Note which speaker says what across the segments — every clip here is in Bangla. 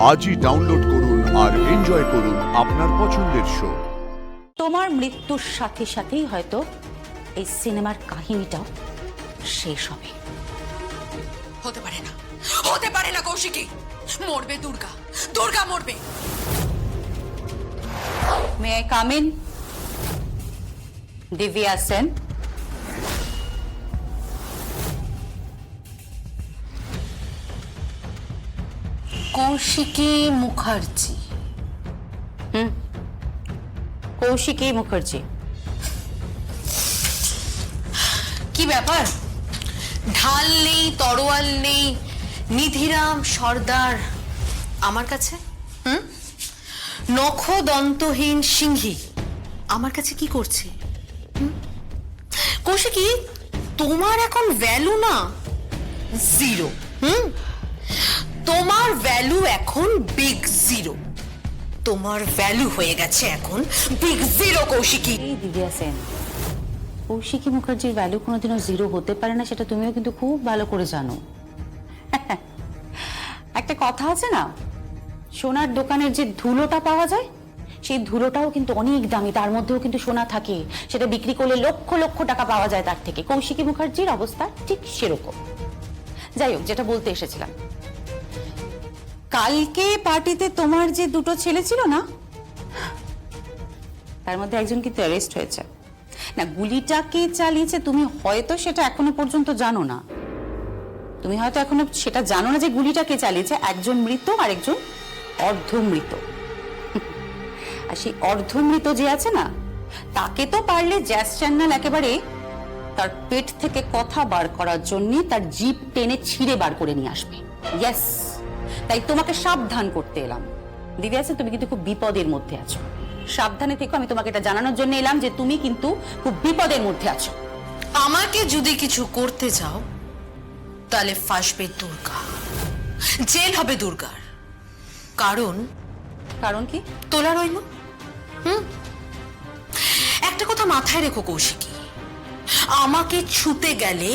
Speaker 1: আজই ডাউনলোড করুন আর এনজয় করুন আপনার পছন্দের শো।
Speaker 2: তোমার মৃত্যুর সাথে সাথেই হয়তো এই সিনেমার কাহিনীটাও শেষ হবে।
Speaker 3: হতে পারে না, হতে পারে না কৌশিকী। মরবে দুর্গা, দুর্গা মরবে।
Speaker 2: May I come in? Divya Sen.
Speaker 3: Kaushiki Mukherjee.
Speaker 2: Kaushiki Mukherjee.
Speaker 3: কি ব্যাপার? ঢাল নেই, তরোয়াল নেই, নিধিরাম সর্দার আমার কাছে। নখদন্তহীন সিংহী আমার কাছে কি করছে? কৌশিকী, তোমার এখন ভ্যালু না জিরো। তোমার ভ্যালু এখন বিগ জিরো। তোমার ভ্যালু হয়ে গেছে এখন বিগ জিরো কৌশিকী।
Speaker 2: এই দিব্যা সেন, কৌশিকী মুখার্জির ভ্যালু কোনোদিনও জিরো হতে পারে না, সেটা তুমিও কিন্তু খুব ভালো করে জানো। একটা কথা আছে না, সোনার দোকানের যে ধুলোটা পাওয়া যায় সেই ধুলোটাও কিন্তু অনেক দামি, তার মধ্যেও কিন্তু সোনা থাকে, সেটা বিক্রি করলে লক্ষ লক্ষ টাকা পাওয়া যায় তার থেকে। কৌশিকী মুখার্জির অবস্থা ঠিক সেরকম। যাই হোক, যেটা বলতে এসেছিলাম, কালকে পার্টিতে তোমার যে দুটো ছেলে ছিল না, তার মধ্যে একজন কিন্তু অ্যারেস্ট হয়েছে। না, গুলিটা কে চালিয়েছে তুমি হয়তো সেটা এখনো পর্যন্ত জানো না। তুমি হয়তো এখনো সেটা জানো না যে গুলিটা কে চালিয়েছে। একজন মৃত আর একজন অর্ধমৃত। আর সেই অর্ধমৃত যে আছে না, তাকে তো পারলে জ্যাস চ্যানেল একেবারে তার পেট থেকে কথা বার করার জন্য তার জিভ টেনে ছিঁড়ে বার করে নিয়ে আসবে। ইয়েস, তাই তোমাকে সাবধান করতে এলাম। দিদি আছে, তুমি কিন্তু খুব বিপদের মধ্যে আছো, সাবধানে থেকো। আমি তোমাকে এটা জানানোর জন্য এলাম যে তুমি কিন্তু খুব বিপদের মধ্যে আছো।
Speaker 3: আমাকে যদি কিছু করতে চাও তাহলে ফাঁসবে দুর্গা, জেল হবে দুর্গার। কারণ
Speaker 2: কারণ কি?
Speaker 3: তোলা রইল। একটা কথা মাথায় রেখো কৌশিকী, আমাকে ছুতে গেলে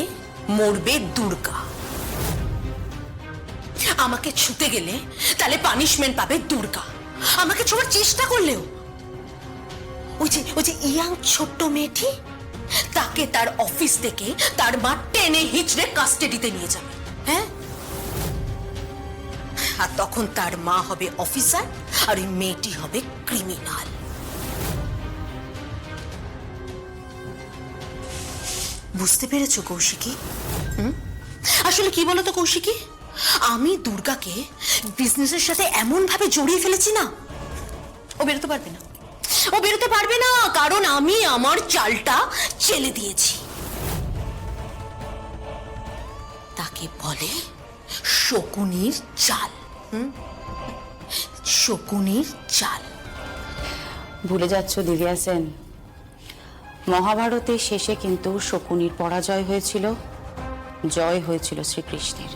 Speaker 3: মরবে দুর্গা। আমাকে ছুতে গেলে তাহলে পানিশমেন্ট পাবে দুর্গা। আমাকে ছোঁয়ার চেষ্টা করলেও ওই যে ইয়াং ছোট্ট মেয়েটি, তাকে তার অফিস থেকে তার মা টেনে হিচড়ে কাস্টাডিতে নিয়ে যাবে। হ্যাঁ, আর তখন তার মা হবে অফিসার আর ওই মেয়েটি হবে ক্রিমিনাল। বুঝতে পেরেছো কৌশিকী? আসলে কি বলতো কৌশিকী, আমি দুর্গাকে বিজনেসের সাথে এমন ভাবে জড়িয়ে ফেলেছি না, ও বেরোতে পারবে না। ও বেরোতে পারবে না, কারণ আমি আমার চালটা চেলে দিয়েছি। তাকে বলে শকুনির চাল। শকুনির চাল।
Speaker 2: ভুলে যাচ্ছ দিব্যা সেন, মহাভারতের শেষে কিন্তু শকুনির পরাজয় হয়েছিল, জয় হয়েছিল শ্রীকৃষ্ণের।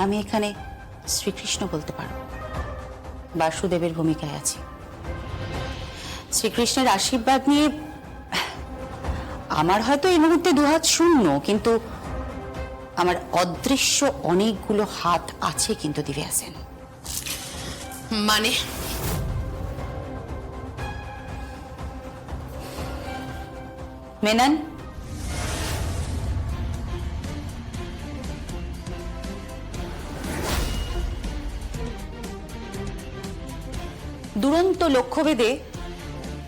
Speaker 2: আমি এখানে শ্রীকৃষ্ণ বলতে পারো, বাসুদেবের ভূমিকায় আছি। শ্রীকৃষ্ণের আশীর্বাদ নিয়ে আমার হয়তো এই মুহূর্তে দুহাত শূন্য, কিন্তু আমার অদৃশ্য অনেকগুলো হাত আছে কিন্তু দিব্যা সেন।
Speaker 3: মানে
Speaker 2: মেনন, দুরন্ত লক্ষ্যভেদে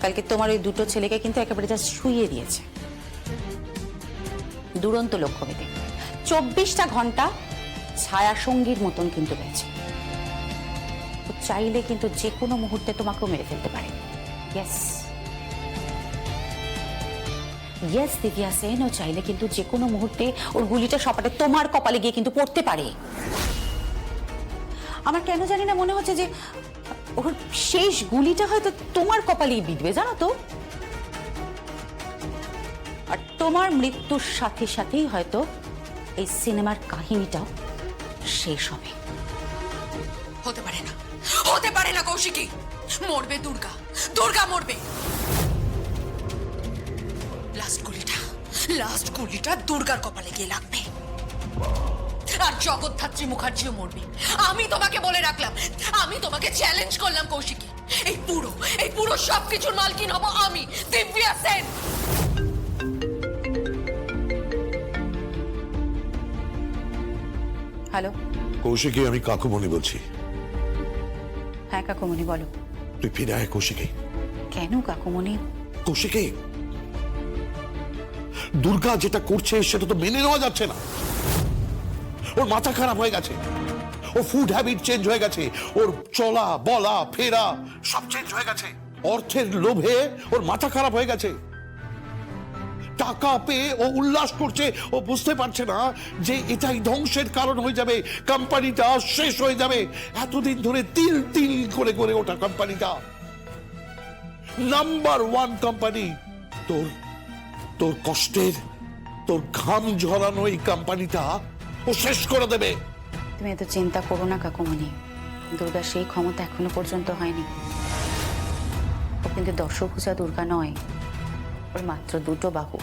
Speaker 2: কালকে তোমার ওই দুটো ছেলেকে কিন্তু একেবারে যা শুইয়ে দিয়েছে। দুরন্ত লক্ষ্যভেদে 24টা ঘন্টা ছায়া সঙ্গীর মতন কিন্তু রয়েছে। ও চাইলে কিন্তু যে কোনো মুহূর্তে তোমাকেও মেরে ফেলতে পারে। ইয়েস ইয়েস দিব্যা সেন, ও চাইলে কিন্তু যে কোনো মুহূর্তে ওর গুলিটা সপাটে তোমার কপালে গিয়ে কিন্তু পড়তে পারে। আমার কেন জানি না মনে হচ্ছে যে ওর শেষ গুলিটা হয়তো তোমার কপালেই বিঁধবে, জানো তো। আর তোমার মৃত্যুর সাথে সাথেই হয়তো এই সিনেমার কাহিনীটাও শেষ হবে।
Speaker 3: হতে পারে না, হতে পারে না কৌশিকী। মরবে দুর্গা, দুর্গা মরবে। লাস্ট গুলিটা দুর্গার কপালে গিয়ে লাগবে। আর জগদ্ধাত্রী মুখার্জিও মরবে। আমি তোমাকে বলে রাখলাম, আমি তোমাকে চ্যালেঞ্জ করলাম কৌশিকী, এই পুরো সবকিছুর মালকিন হব আমি, দিব্যা সেন।
Speaker 2: হ্যালো।
Speaker 4: কৌশিকী, আমি কাকুমণি বলছি।
Speaker 2: হ্যাঁ কাকুমণি বলো।
Speaker 4: তুই ফিরে আয় কৌশিকী।
Speaker 2: কেন কাকুমণি?
Speaker 4: কৌশিকী, দুর্গা যেটা করছে সেটা তো মেনে নেওয়া যাচ্ছে না। ওর মাথা খারাপ হয়ে গেছে, ওর ফুড হ্যাবিট চেঞ্জ হয়ে গেছে, ওর চলা বলা ফেরা সব চেঞ্জ হয়ে গেছে। অর্থের লোভে ওর মাথা খারাপ হয়ে গেছে। টাকা পেয়ে ও উল্লাস করছে, ও বুঝতে পারছে না যে এটাই ধ্বংসের কারণ হয়ে যাবে, কোম্পানিটা শেষ হয়ে যাবে। এতদিন ধরে তিল তিল করে করে ওটা কোম্পানিটা নাম্বার 1 কোম্পানি। তোর তোর কষ্টের, তোর ঘাম ঝরানো এই কোম্পানিটা ও শেষ করে দেবে।
Speaker 2: তুমি এত চিন্তা করো না কাকুমণি, দুর্গা সেই ক্ষমতা এখনো পর্যন্ত হয়নি। ও কিন্তু দশভুজা দুর্গা নয়, ওর মাত্র 2টো বাহু।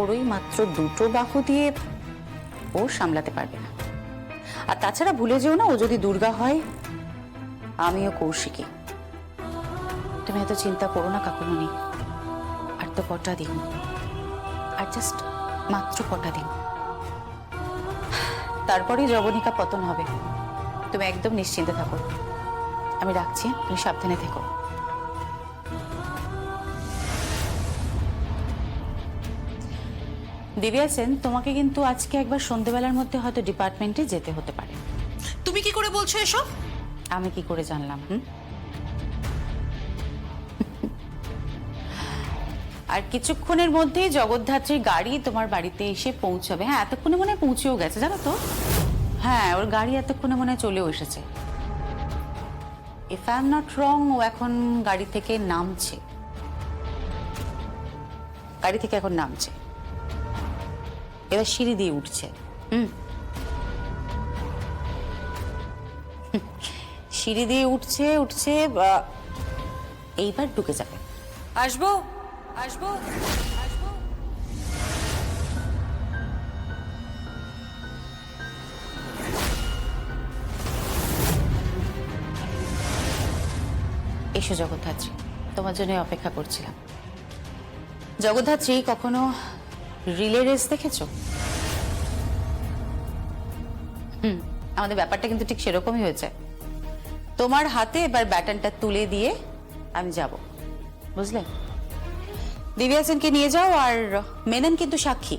Speaker 2: ওর ওই মাত্র 2টো বাহু দিয়ে ও সামলাতে পারবে না। আর তাছাড়া ভুলে যেও না, ও যদি দুর্গা হয় আমিও কৌশিকী। তুমি এত চিন্তা করো না কাকুমণি। আর তো কটা দিন, আর জাস্ট মাত্র কটা দিন, তারপরে জবনিকা পতন হবে। তুমি একদম নিশ্চিন্তে থাকো। আমি রাখছি, তুমি সাবধানে থেকো। দিব্যা সেন, তোমাকে কিন্তু আজকে একবার সন্ধ্যেবেলার মধ্যে হয়তো ডিপার্টমেন্টে যেতে হতে পারে।
Speaker 3: তুমি কি করে বলছো এসব?
Speaker 2: আমি কি করে জানলাম? আর কিছুক্ষণের মধ্যেই জগদ্ধাত্রীর গাড়ি তোমার বাড়িতে এসে পৌঁছাবে। হ্যাঁ, এতক্ষণে মনে হয় পৌঁছেও গেছে, জানো তো। হ্যাঁ, ওর গাড়ি এতক্ষণে মনে হয় চলেও এসেছে। If I am not wrong, ও এখন গাড়ি থেকে নামছে। গাড়ি থেকে এখন নামছে, এবার সিঁড়ি দিয়ে উঠছে। সিঁড়ি দিয়ে উঠছে উঠছে, এইবার ঢুকে যাবে।
Speaker 3: আসবো আসবো আসবো।
Speaker 2: এসো জগদ্ধাত্রী, তোমার জন্য অপেক্ষা করছিলাম। জগদ্ধাত্রী, কখনো রিলে রেস দেখেছো? আমাদের ব্যাপারটা কিন্তু ঠিক সেরকমই হয়েছে। তোমার হাতে এবার ব্যাটনটা তুলে দিয়ে আমি যাব, বুঝলে? দিব্যা সেনকে নিয়ে যাও, আর মেনন কিন্তু সাক্ষী।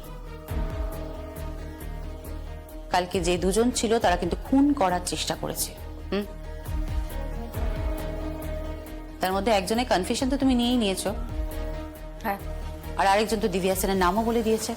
Speaker 2: কালকে যে দুজন ছিল তারা কিন্তু খুন করার চেষ্টা করেছে। তার মধ্যে একজনের কনফেশন তো তুমি নিয়েই নিয়েছো। হ্যাঁ, আর আরেকজন তো দিব্যা সেনের নামও বলে দিয়েছে।